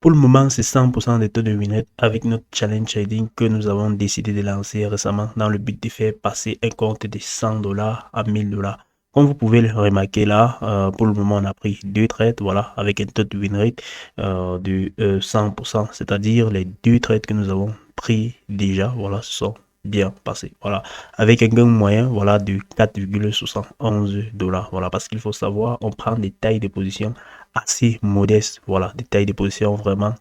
Pour le moment, c'est 100% des taux de win rate avec notre challenge trading que nous avons décidé de lancer récemment dans le but de faire passer un compte de 100 dollars à 1000 dollars. Comme vous pouvez le remarquer là, pour le moment, on a pris deux trades, voilà, avec un taux de win rate de 100%, c'est-à-dire les deux trades que nous avons pris déjà, voilà, se sont bien passés, voilà, avec un gain moyen, voilà, de 4,71 dollars, voilà, parce qu'il faut savoir, on prend des tailles de position assez modeste, voilà, des tailles de position vraiment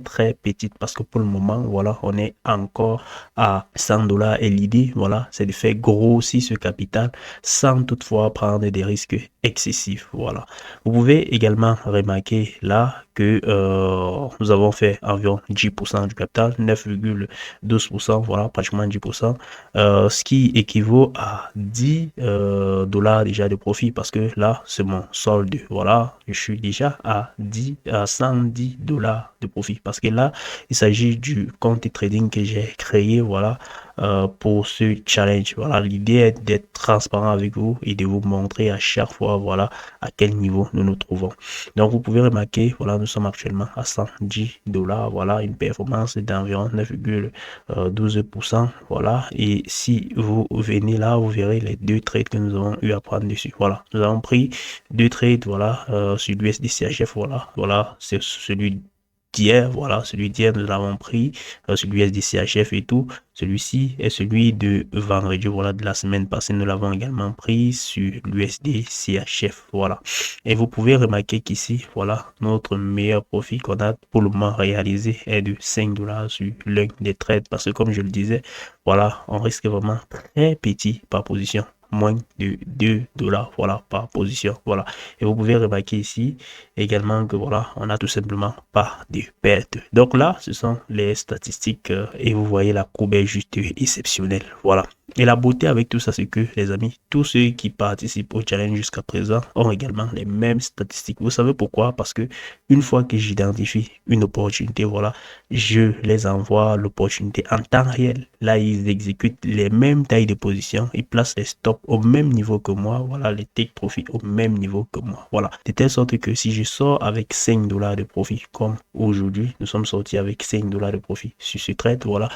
très petites parce que pour le moment, voilà, on est encore à 100 dollars et l'idée, voilà, c'est de faire grossir ce capital sans toutefois prendre des risques excessifs, voilà. Vous pouvez également remarquer là que nous avons fait environ 10% du capital, 9,12%, voilà, pratiquement 10%, ce qui équivaut à 10 dollars déjà de profit parce que là, c'est mon solde, voilà, je suis déjà à 110 dollars de profit parce que là, il s'agit du compte trading que j'ai créé, voilà, pour ce challenge. Voilà, l'idée est d'être transparent avec vous et de vous montrer à chaque fois, voilà, à quel niveau nous nous trouvons. Donc, vous pouvez remarquer, voilà, nous sommes actuellement à 110 dollars, voilà, une performance d'environ 9,12%, voilà. Et si vous venez là, vous verrez les deux trades que nous avons eu à prendre dessus. Voilà, nous avons pris deux trades, voilà, sur l'USD CHF, voilà, c'est celui d'hier, voilà, celui d'hier nous l'avons pris sur l'USD CHF et tout. Celui-ci est celui de vendredi, voilà, de la semaine passée, nous l'avons également pris sur l'USD CHF, voilà. Et vous pouvez remarquer qu'ici, voilà, notre meilleur profit qu'on a pour le moment réalisé est de 5 dollars sur l'un des trades parce que comme je le disais, voilà, on risque vraiment très petit par position, moins de 2 dollars, voilà, par position, voilà. Et vous pouvez remarquer ici également que voilà, on n'a tout simplement pas de perte. Donc là, ce sont les statistiques et vous voyez la courbe est juste exceptionnelle, voilà. Et la beauté avec tout ça, c'est que les amis, tous ceux qui participent au challenge jusqu'à présent ont également les mêmes statistiques. Vous savez pourquoi? Parce que une fois que j'identifie une opportunité, voilà, je les envoie l'opportunité en temps réel. Là, ils exécutent les mêmes tailles de position, ils placent les stops au même niveau que moi, voilà, les take profit au même niveau que moi, voilà. De telle sorte que si je sors avec 5 dollars de profit, comme aujourd'hui, nous sommes sortis avec 5 dollars de profit sur ce trade, voilà,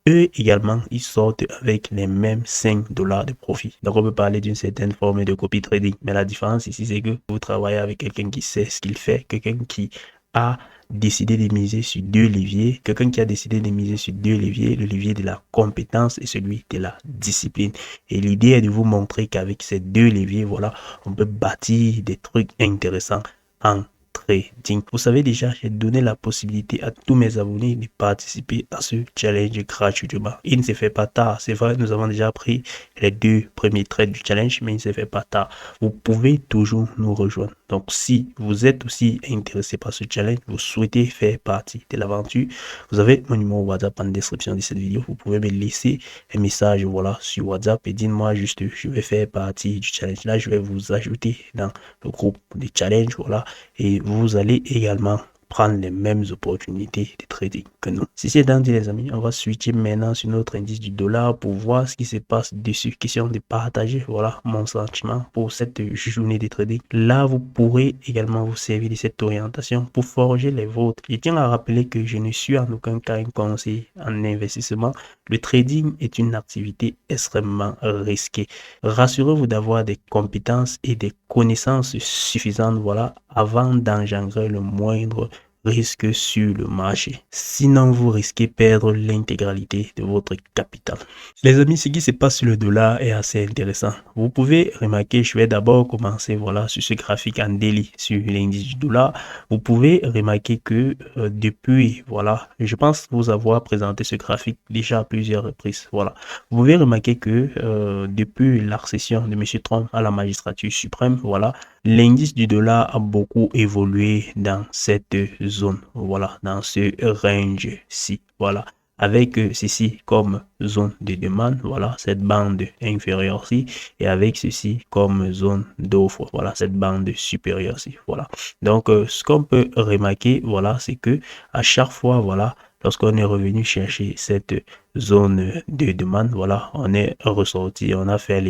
eux également, ils sortent avec les mêmes 5 dollars de profit. Donc, on peut parler d'une certaine forme de copy trading. Mais la différence ici, c'est que vous travaillez avec quelqu'un qui sait ce qu'il fait, quelqu'un qui a décidé de miser sur deux leviers, quelqu'un qui a décidé de miser sur deux leviers, le levier de la compétence et celui de la discipline. Et l'idée est de vous montrer qu'avec ces deux leviers, voilà, on peut bâtir des trucs intéressants en trading. Vous savez déjà, j'ai donné la possibilité à tous mes abonnés de participer à ce challenge gratuitement. Il ne se fait pas tard. C'est vrai, nous avons déjà pris les deux premiers trades du challenge, mais il ne se fait pas tard. Vous pouvez toujours nous rejoindre. Donc, si vous êtes aussi intéressé par ce challenge, vous souhaitez faire partie de l'aventure, vous avez mon numéro WhatsApp en description de cette vidéo. Vous pouvez me laisser un message, voilà, sur WhatsApp et dites-moi juste, je vais faire partie du challenge. Là, je vais vous ajouter dans le groupe de challenge, voilà, et vous allez également prendre les mêmes opportunités de trading que nous. Si c'est dans les amis, on va switcher maintenant sur notre indice du dollar pour voir ce qui se passe dessus. Question de partager, voilà, mon sentiment pour cette journée de trading. Là, vous pourrez également vous servir de cette orientation pour forger les vôtres. Je tiens à rappeler que je ne suis en aucun cas un conseiller en investissement. Le trading est une activité extrêmement risquée. Rassurez-vous d'avoir des compétences et des connaissances suffisantes, voilà, avant d'engendrer le moindre risque sur le marché. Sinon, vous risquez de perdre l'intégralité de votre capital. Les amis, ce qui se passe sur le dollar est assez intéressant. Vous pouvez remarquer, je vais d'abord commencer, voilà, sur ce graphique en daily, sur l'indice du dollar. Vous pouvez remarquer que depuis, voilà, je pense vous avoir présenté ce graphique déjà à plusieurs reprises, voilà. Vous pouvez remarquer que depuis l'accession de M. Trump à la magistrature suprême, voilà, l'indice du dollar a beaucoup évolué dans cette zone, voilà, dans ce range-ci, voilà, avec ceci comme zone de demande, voilà, cette bande inférieure-ci, et avec ceci comme zone d'offre, voilà, cette bande supérieure-ci, voilà. Donc, ce qu'on peut remarquer, voilà, c'est que à chaque fois, voilà, lorsqu'on est revenu chercher cette zone de demande, voilà, on est ressorti, on a fait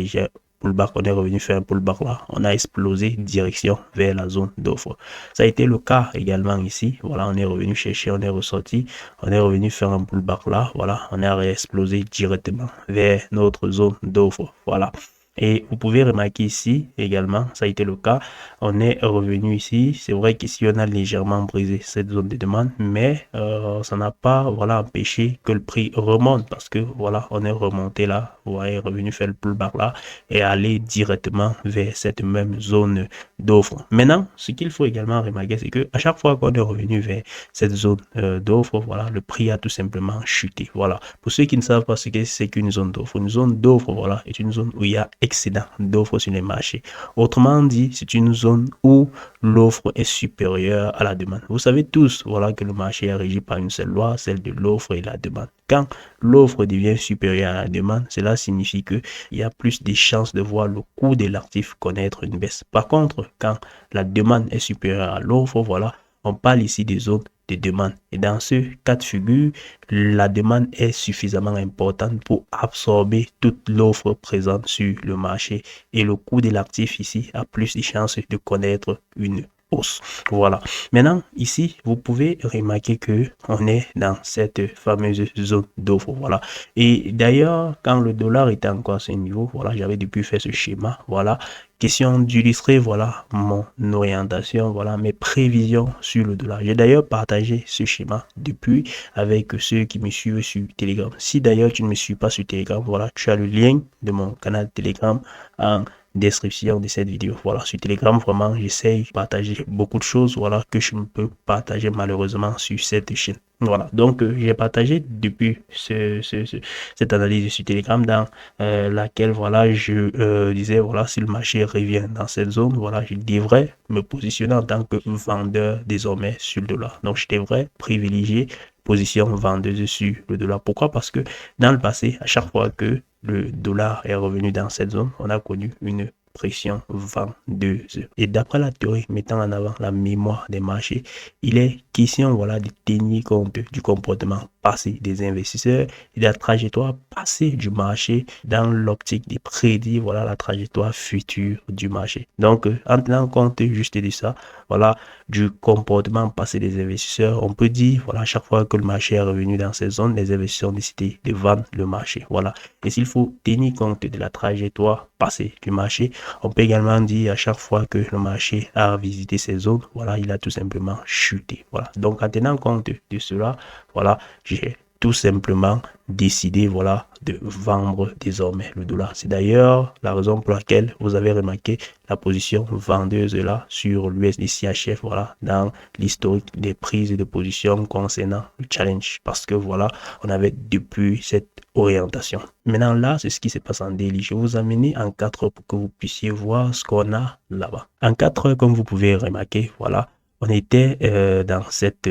pullback, on est revenu faire un pullback là, on a explosé direction vers la zone d'offre. Ça a été le cas également ici, voilà, on est revenu chercher, on est ressorti, on est revenu faire un pullback là, voilà, on a réexplosé directement vers notre zone d'offre, voilà. Et vous pouvez remarquer ici également, ça a été le cas, on est revenu ici. C'est vrai qu'ici, on a légèrement brisé cette zone de demande, mais ça n'a pas voilà, empêché que le prix remonte parce que voilà, on est remonté là, vous voyez, revenu faire le pullback là et aller directement vers cette même zone d'offre. Maintenant, ce qu'il faut également remarquer, c'est que à chaque fois qu'on est revenu vers cette zone d'offre, voilà, le prix a tout simplement chuté. Voilà. Pour ceux qui ne savent pas ce que c'est qu'une zone d'offre, une zone d'offre, voilà, est une zone où il y a excédent d'offres sur les marchés. Autrement dit, c'est une zone où l'offre est supérieure à la demande. Vous savez tous, voilà, que le marché est régi par une seule loi, celle de l'offre et la demande. Quand l'offre devient supérieure à la demande, cela signifie qu'il y a plus de chances de voir le coût de l'actif connaître une baisse. Par contre, quand la demande est supérieure à l'offre, voilà, on parle ici des zones de demande. Et dans ce cas de figure, la demande est suffisamment importante pour absorber toute l'offre présente sur le marché. Et le coût de l'actif ici a plus de chances de connaître une hausse. Voilà. Maintenant, ici, vous pouvez remarquer que on est dans cette fameuse zone d'offre. Voilà. Et d'ailleurs, quand le dollar était encore à ce niveau, voilà, j'avais depuis fait ce schéma. Voilà. Question d'illustrer, voilà, mon orientation, voilà, mes prévisions sur le dollar. J'ai d'ailleurs partagé ce schéma depuis avec ceux qui me suivent sur Telegram. Si d'ailleurs tu ne me suis pas sur Telegram, voilà, tu as le lien de mon canal Telegram en description de cette vidéo. Voilà, sur Telegram, vraiment, j'essaye de partager beaucoup de choses, voilà, que je ne peux partager malheureusement sur cette chaîne. Voilà, donc j'ai partagé depuis cette analyse sur Telegram dans laquelle, voilà, je disais, voilà, si le marché revient dans cette zone, voilà, je devrais me positionner en tant que vendeur désormais sur le dollar. Donc, je devrais privilégier position vendeuse sur le dollar. Pourquoi? Parce que dans le passé, à chaque fois que le dollar est revenu dans cette zone, on a connu une pression vendeuse. Et d'après la théorie mettant en avant la mémoire des marchés, il est question, voilà, de tenir compte du comportement passé des investisseurs et de la trajectoire passée du marché dans l'optique de prédire, voilà, la trajectoire future du marché. Donc, en tenant compte juste de ça, voilà, du comportement passé des investisseurs, on peut dire, voilà, à chaque fois que le marché est revenu dans ces zones, les investisseurs ont décidé de vendre le marché. Voilà. Et s'il faut tenir compte de la trajectoire passée du marché, on peut également dire à chaque fois que le marché a visité ces zones, voilà, il a tout simplement chuté. Voilà. Donc, en tenant compte de cela, voilà, j'ai tout simplement décidé, voilà, de vendre désormais le dollar. C'est d'ailleurs la raison pour laquelle vous avez remarqué la position vendeuse là sur l'USD-CHF, voilà, dans l'historique des prises de position concernant le challenge. Parce que voilà, on avait depuis cette orientation. Maintenant là, c'est ce qui se passe en daily. Je vais vous amener en 4 heures pour que vous puissiez voir ce qu'on a là-bas. En 4 heures, comme vous pouvez remarquer, voilà, on était dans cette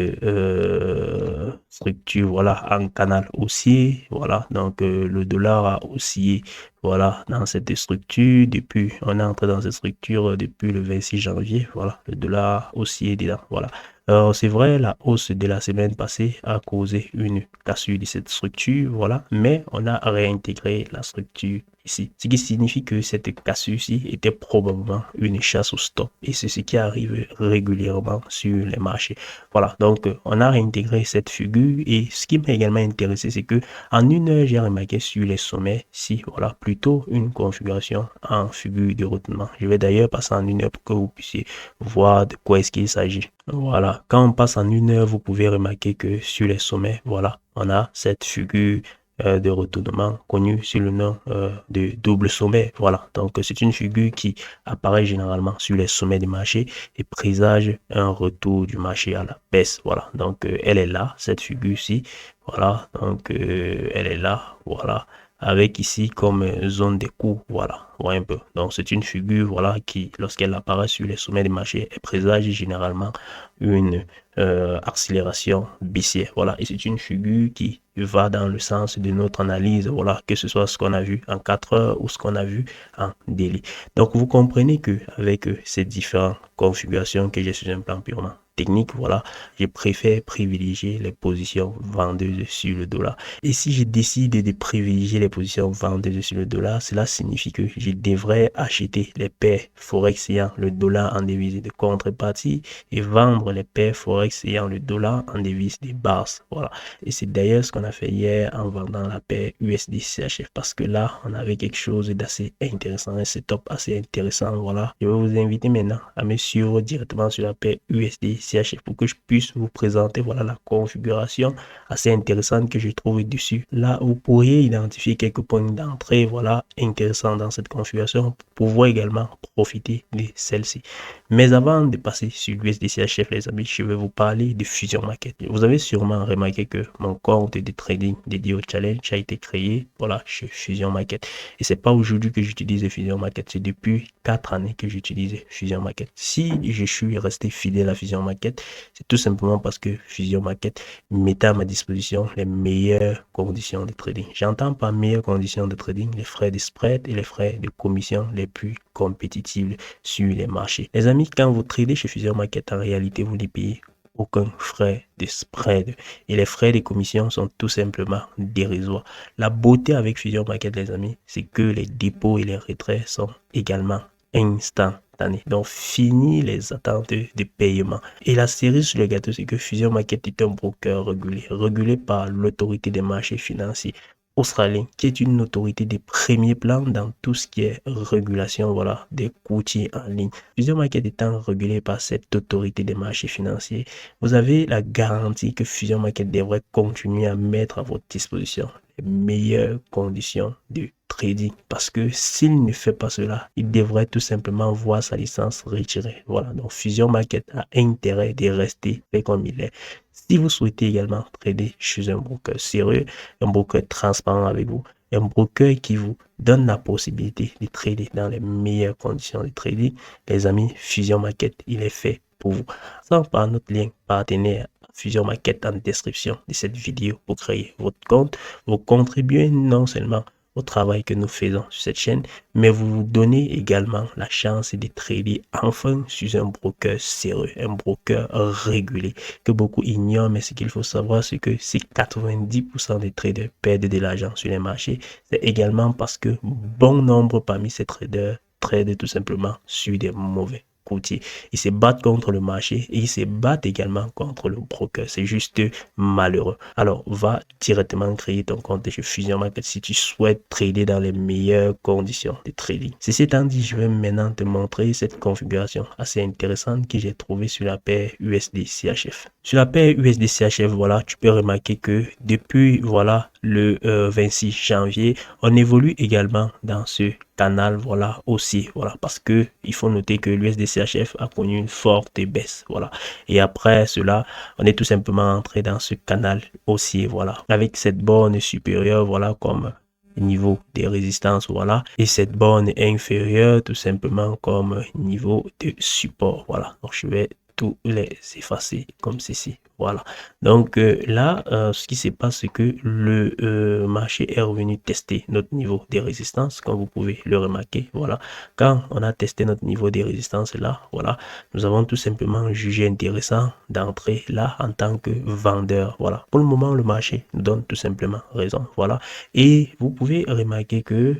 structure, voilà, en canal haussier, voilà, donc le dollar a oscillé, voilà, dans cette structure, depuis, on est entré dans cette structure depuis le 26 janvier, voilà, le dollar a oscillé dedans, voilà. C'est vrai, la hausse de la semaine passée a causé une cassure de cette structure, voilà, mais on a réintégré la structure ici. Ce qui signifie que cette cassure-ci était probablement une chasse au stop. Et c'est ce qui arrive régulièrement sur les marchés. Voilà, donc on a réintégré cette figure. Et ce qui m'a également intéressé, c'est que en une heure, j'ai remarqué sur les sommets, si voilà, plutôt une configuration en figure de retentement. Je vais d'ailleurs passer en une heure pour que vous puissiez voir de quoi est-ce qu'il s'agit. Voilà, quand on passe en une heure, vous pouvez remarquer que sur les sommets, voilà, on a cette figure de retournement connu sous le nom de double sommet. Voilà, donc c'est une figure qui apparaît généralement sur les sommets des marchés et présage un retour du marché à la baisse. Voilà, donc elle est là, cette figure-ci. Voilà, donc elle est là. Voilà, avec ici comme zone des coûts. Voilà, voyez un peu. Donc c'est une figure, voilà, qui lorsqu'elle apparaît sur les sommets des marchés, elle présage généralement une accélération baissière. Voilà, et c'est une figure qui va dans le sens de notre analyse, voilà, que ce soit ce qu'on a vu en 4 heures ou ce qu'on a vu en daily. Donc vous comprenez que avec ces différentes configurations que j'ai sur un plan purement technique, voilà, je préfère privilégier les positions vendeuses sur le dollar. Et si je décide de privilégier les positions vendeuses sur le dollar, cela signifie que je devrais acheter les paires Forex ayant le dollar en devise de contrepartie et vendre les paires Forex ayant le dollar en devise de base. Voilà. Et c'est d'ailleurs ce qu'on a fait hier en vendant la paire USD-CHF parce que là, on avait quelque chose d'assez intéressant, un setup assez intéressant. Voilà. Je vais vous inviter maintenant à me suivre directement sur la paire USD-CHF pour que je puisse vous présenter, voilà, la configuration assez intéressante que je trouve dessus. Là, vous pourriez identifier quelques points d'entrée, voilà, intéressants dans cette configuration pour pouvoir également profiter de celle-ci. Mais avant de passer sur l'USD-CHF, les amis, je vais vous parler de Fusion Market. Vous avez sûrement remarqué que mon compte de trading dédié au challenge a été créé, voilà, chez Fusion Market. Et c'est pas aujourd'hui que j'utilise Fusion Market, c'est depuis 4 années que j'utilise Fusion Market. Si je suis resté fidèle à Fusion Market, c'est tout simplement parce que Fusion Market mettait à ma disposition les meilleures conditions de trading. J'entends par meilleures conditions de trading les frais de spread et les frais de commission les plus compétitifs sur les marchés. Les amis, quand vous tradez chez Fusion Market, en réalité, vous ne payez aucun frais de spread et les frais de commission sont tout simplement dérisoires. La beauté avec Fusion Market, les amis, c'est que les dépôts et les retraits sont également instantanés. Donc, fini les attentes de paiement. Et la cerise sur le gâteau, c'est que Fusion Market est un broker régulé par l'autorité des marchés financiers australien, qui est une autorité de premier plan dans tout ce qui est régulation, voilà, des courtiers en ligne. Fusion Market étant régulé par cette autorité des marchés financiers, vous avez la garantie que Fusion Market devrait continuer à mettre à votre disposition les meilleures conditions de trading, parce que s'il ne fait pas cela, il devrait tout simplement voir sa licence retirée. Voilà, donc Fusion Market a intérêt de rester comme il est. Si vous souhaitez également trader chez un broker sérieux, un broker transparent avec vous, un broker qui vous donne la possibilité de trader dans les meilleures conditions de trading, les amis, Fusion Market, il est fait pour vous. Sans par notre lien partenaire Fusion Market en description de cette vidéo pour créer votre compte, vous contribuez non seulement au travail que nous faisons sur cette chaîne, mais vous vous donnez également la chance de trader enfin sur un broker sérieux, un broker régulé, que beaucoup ignorent, mais ce qu'il faut savoir, c'est que si 90% des traders perdent de l'argent sur les marchés, c'est également parce que bon nombre parmi ces traders tradent tout simplement sur des mauvais courtiers. Ils se battent contre le marché et ils se battent également contre le broker. C'est juste malheureux. Alors, va directement créer ton compte chez Fusion Market si tu souhaites trader dans les meilleures conditions de trading. Ceci étant dit, je vais maintenant te montrer cette configuration assez intéressante que j'ai trouvée sur la paire USD-CHF. Sur la paire USD-CHF, voilà, tu peux remarquer que depuis, voilà, le 26 janvier, on évolue également dans ce canal, voilà, aussi, voilà, parce que il faut noter que l'USD-CHF a connu une forte baisse, voilà, et après cela, on est tout simplement entré dans ce canal haussier, voilà, avec cette borne supérieure, voilà, comme niveau des résistances, voilà, et cette borne inférieure tout simplement comme niveau de support, voilà. Donc je vais tous les effacer comme ceci. Voilà. Donc là, ce qui se passe, c'est que le marché est revenu tester notre niveau de résistance, comme vous pouvez le remarquer. Voilà. Quand on a testé notre niveau de résistance là, voilà, nous avons tout simplement jugé intéressant d'entrer là en tant que vendeur. Voilà. Pour le moment, le marché nous donne tout simplement raison. Voilà. Et vous pouvez remarquer que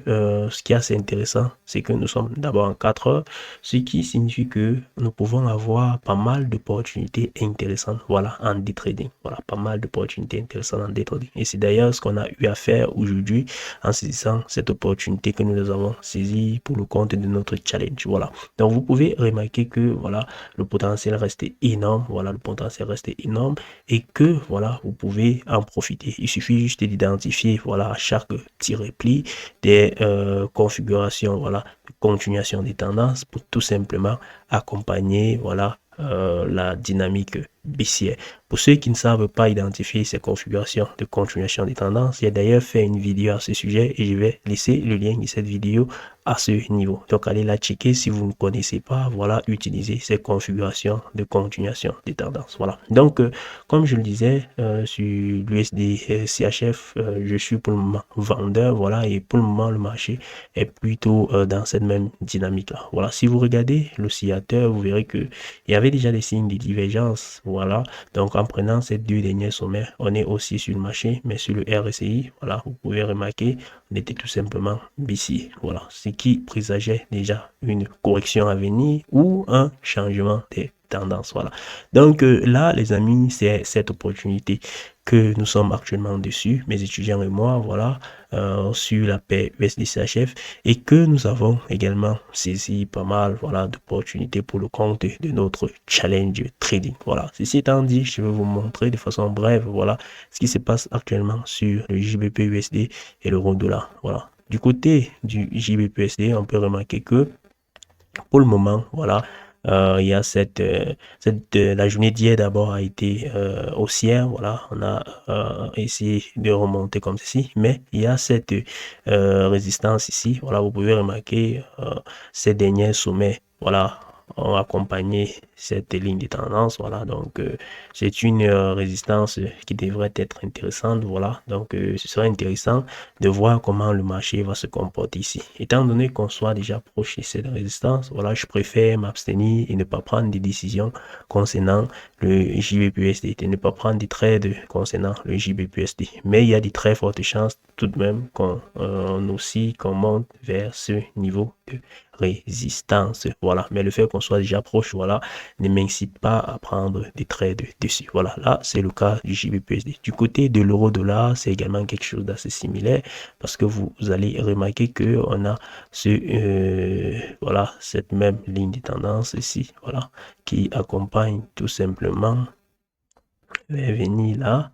ce qui est assez intéressant, c'est que nous sommes d'abord en 4 heures, ce qui signifie que nous pouvons avoir pas mal d'opportunités intéressantes. Voilà. En day trading. Voilà, pas mal d'opportunités intéressantes en day trading. Et c'est d'ailleurs ce qu'on a eu à faire aujourd'hui en saisissant cette opportunité que nous avons saisie pour le compte de notre challenge. Voilà. Donc, vous pouvez remarquer que, voilà, le potentiel reste énorme. Voilà, le potentiel reste énorme et que, voilà, vous pouvez en profiter. Il suffit juste d'identifier, voilà, à chaque petit repli des configurations, voilà, de continuation des tendances pour tout simplement accompagner, voilà, la dynamique baissière. Pour ceux qui ne savent pas identifier ces configurations de continuation des tendances, j'ai d'ailleurs fait une vidéo à ce sujet et je vais laisser le lien de cette vidéo à ce niveau. Donc, allez la checker si vous ne connaissez pas. Voilà, utiliser ces configurations de continuation des tendances. Voilà. Donc, comme je le disais, sur l'USD CHF, je suis pour le moment vendeur. Voilà, et pour le moment, le marché est plutôt dans cette même dynamique-là. Voilà, si vous regardez l'oscillateur, vous verrez que il y avait déjà des signes de divergence. Voilà, donc en prenant ces deux derniers sommets, on est aussi sur le marché, mais sur le RSI, voilà, vous pouvez remarquer, on était tout simplement baissier. Voilà, ce qui présageait déjà une correction à venir ou un changement des tendances. Voilà. Donc là, les amis, c'est cette opportunité que nous sommes actuellement dessus, mes étudiants et moi, voilà, sur la paire USD-CHF et que nous avons également saisi pas mal, voilà, d'opportunités pour le compte de notre challenge trading. Voilà. Ceci étant dit, je vais vous montrer de façon brève, voilà, ce qui se passe actuellement sur le JBP USD et l'euro dollar. Voilà. Du côté du JBP USD, on peut remarquer que pour le moment, voilà, il y a la journée d'hier d'abord a été haussière, voilà, on a essayé de remonter comme ceci, mais il y a cette résistance ici, voilà, vous pouvez remarquer ces derniers sommets, voilà, ont accompagné cette ligne de tendance, voilà, donc c'est une résistance qui devrait être intéressante, voilà, donc ce serait intéressant de voir comment le marché va se comporter ici. Étant donné qu'on soit déjà proche de cette résistance, voilà, je préfère m'abstenir et ne pas prendre des décisions concernant le JBPUSD, et ne pas prendre des trades concernant le JBPUSD. Mais il y a de très fortes chances tout de même qu'on monte vers ce niveau de résistance. Voilà, mais le fait qu'on soit déjà proche, voilà, ne m'incite pas à prendre des trades dessus. Voilà, là, c'est le cas du JBPUSD. Du côté de l'euro-dollar, c'est également quelque chose d'assez similaire parce que vous allez remarquer que on a voilà, cette même ligne de tendance ici, voilà, qui accompagne tout simplement, je vais venir là,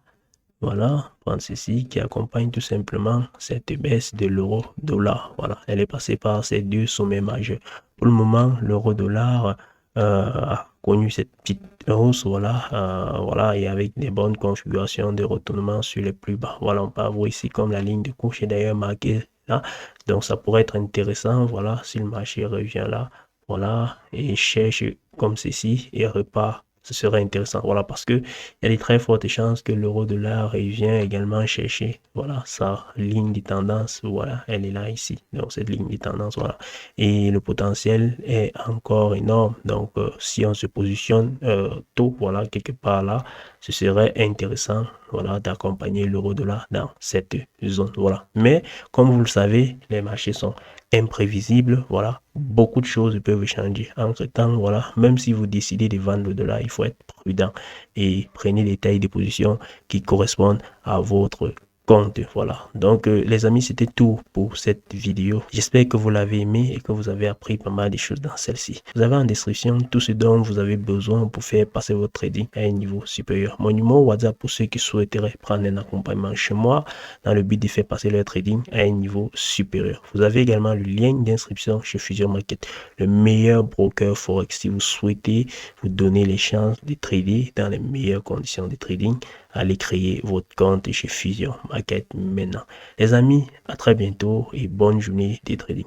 voilà, prendre ceci qui accompagne tout simplement cette baisse de l'euro-dollar. Voilà, elle est passée par ces deux sommets majeurs. Pour le moment, l'euro-dollar a connu cette petite hausse, voilà, voilà, et avec des bonnes configurations de retournement sur les plus bas. Voilà, on peut avoir ici comme la ligne de couche est d'ailleurs marquée là. Donc, ça pourrait être intéressant, voilà, si le marché revient là, voilà, et cherche comme ceci et repart. Ce serait intéressant, voilà, parce que il y a de très fortes chances que l'euro-dollar vient également chercher, voilà, sa ligne de tendance, voilà, elle est là ici, donc cette ligne de tendance, voilà, et le potentiel est encore énorme, donc si on se positionne tôt, voilà, quelque part là, ce serait intéressant, voilà, d'accompagner l'euro-dollar dans cette zone, voilà, mais comme vous le savez, les marchés sont imprévisibles, voilà, beaucoup de choses peuvent changer entre temps, voilà, même si vous décidez de vendre le dollar, il faut être prudent et prenez des tailles de position qui correspondent à votre compte. Voilà, donc les amis, c'était tout pour cette vidéo. J'espère que vous l'avez aimé et que vous avez appris pas mal de choses dans celle-ci. Vous avez en description tout ce dont vous avez besoin pour faire passer votre trading à un niveau supérieur. Mon numéro WhatsApp pour ceux qui souhaiteraient prendre un accompagnement chez moi dans le but de faire passer leur trading à un niveau supérieur. Vous avez également le lien d'inscription chez Fusion Market, le meilleur broker Forex si vous souhaitez vous donner les chances de trader dans les meilleures conditions de trading. Allez créer votre compte chez Fusion Market maintenant. Les amis, à très bientôt et bonne journée de trading.